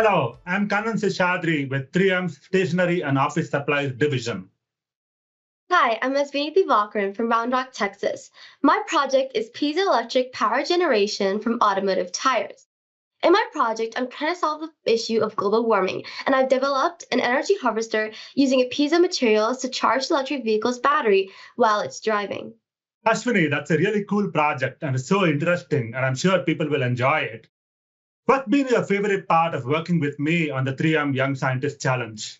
Hello, I'm Kannan Seshadri with 3M's Stationery and Office Supplies Division. Hi, I'm Asvini Divakaran from Round Rock, Texas. My project is piezoelectric power generation from automotive tires. In my project, I'm trying to solve the issue of global warming, and I've developed an energy harvester using a piezo materials to charge the electric vehicle's battery while it's driving. Ashwini, that's a really cool project and it's so interesting, and I'm sure people will enjoy it. What's been your favorite part of working with me on the 3M Young Scientist Challenge?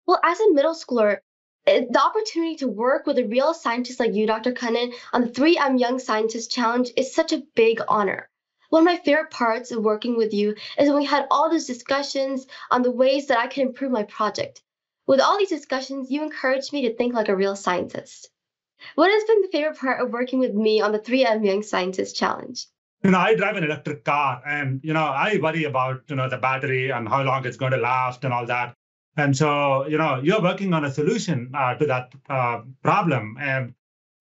Well, as a middle schooler, the opportunity to work with a real scientist like you, Dr. Cunnin, on the 3M Young Scientist Challenge is such a big honor. One of my favorite parts of working with you is when we had all those discussions on the ways that I could improve my project. With all these discussions, you encouraged me to think like a real scientist. What has been the favorite part of working with me on the 3M Young Scientist Challenge? I drive an electric car and, I worry about, the battery and how long it's going to last and all that. And so, you're working on a solution to that problem. And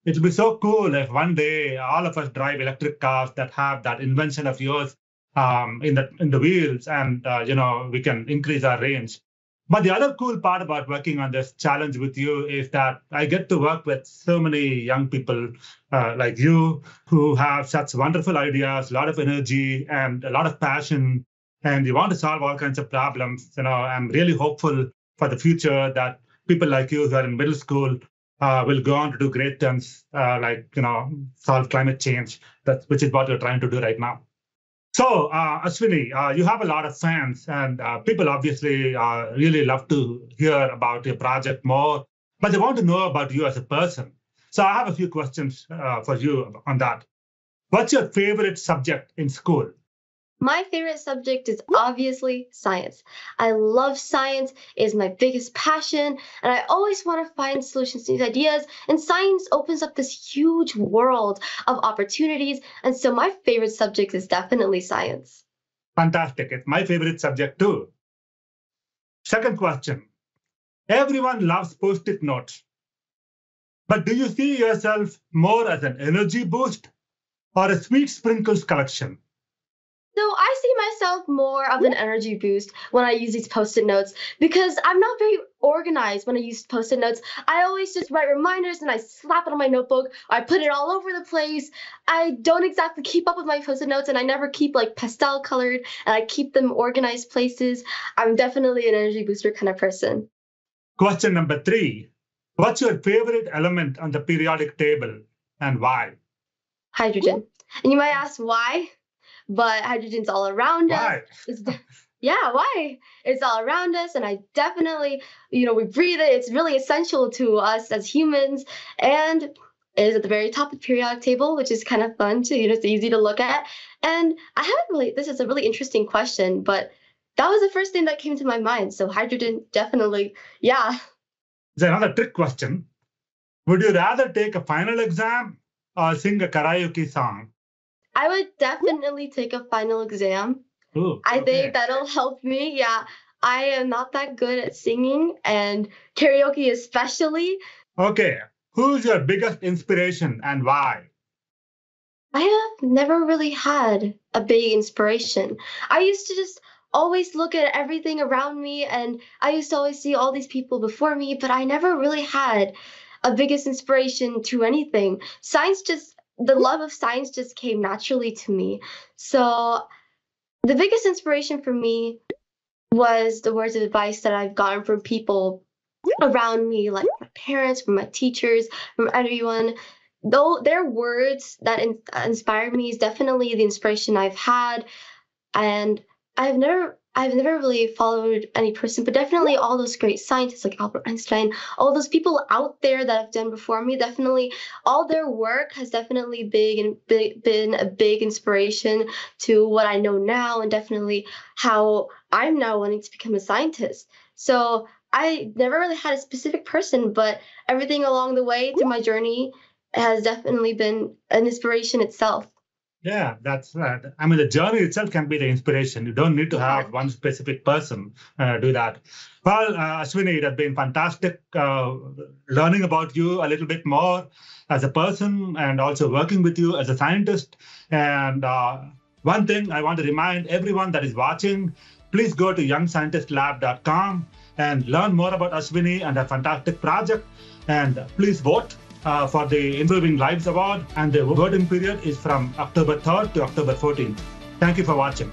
it'll be so cool if one day all of us drive electric cars that have that invention of yours in the wheels, and we can increase our range. But the other cool part about working on this challenge with you is that I get to work with so many young people like you who have such wonderful ideas, a lot of energy, and a lot of passion, and you want to solve all kinds of problems. I'm really hopeful for the future that people like you who are in middle school will go on to do great things, solve climate change, which is what you're trying to do right now. So, Ashwini, you have a lot of fans, and people obviously really love to hear about your project more, but they want to know about you as a person. So, I have a few questions for you on that. What's your favorite subject in school? My favorite subject is obviously science. I love science, it is my biggest passion, and I always want to find solutions to these ideas. And science opens up this huge world of opportunities. And so my favorite subject is definitely science. Fantastic. It's my favorite subject too. Second question. Everyone loves post-it notes. But do you see yourself more as an energy boost or a sweet sprinkles collection? So I see myself more of an energy boost when I use these post-it notes because I'm not very organized when I use post-it notes. I always just write reminders and I slap it on my notebook. Or I put it all over the place. I don't exactly keep up with my post-it notes, and I never keep like pastel colored, and I keep them organized places. I'm definitely an energy booster kind of person. Question number 3. What's your favorite element on the periodic table and why? Hydrogen. And you might ask why? But hydrogen's all around us. Why? Yeah, why? It's all around us, and I definitely, we breathe it. It's really essential to us as humans, and it is at the very top of the periodic table, which is kind of fun to, it's easy to look at. And I haven't really, this is a really interesting question, but that was the first thing that came to my mind. So hydrogen, definitely, yeah. There's another trick question. Would you rather take a final exam or sing a karaoke song? I would definitely take a final exam. Ooh, I okay. think that'll help me. Yeah, I am not that good at singing and karaoke especially. Okay, who's your biggest inspiration and why? I have never really had a big inspiration. I used to just always look at everything around me, and I used to always see all these people before me, but I never really had a biggest inspiration to anything. The love of science just came naturally to me. So the biggest inspiration for me was the words of advice that I've gotten from people around me, like my parents, from my teachers, from everyone. Though their words that inspired me is definitely the inspiration I've had, and I've never really followed any person, but definitely all those great scientists like Albert Einstein, all those people out there that have done before me, definitely all their work has definitely been a big inspiration to what I know now, and definitely how I'm now wanting to become a scientist. So I never really had a specific person, but everything along the way through my journey has definitely been an inspiration itself. Yeah, that's right. I mean, the journey itself can be the inspiration. You don't need to Yeah. have one specific person do that. Well, Ashwini, it has been fantastic learning about you a little bit more as a person and also working with you as a scientist. And one thing I want to remind everyone that is watching please go to youngscientistlab.com and learn more about Ashwini and her fantastic project. And please vote for the Improving Lives Award. And the voting period is from October 3rd to October 14th. Thank you for watching.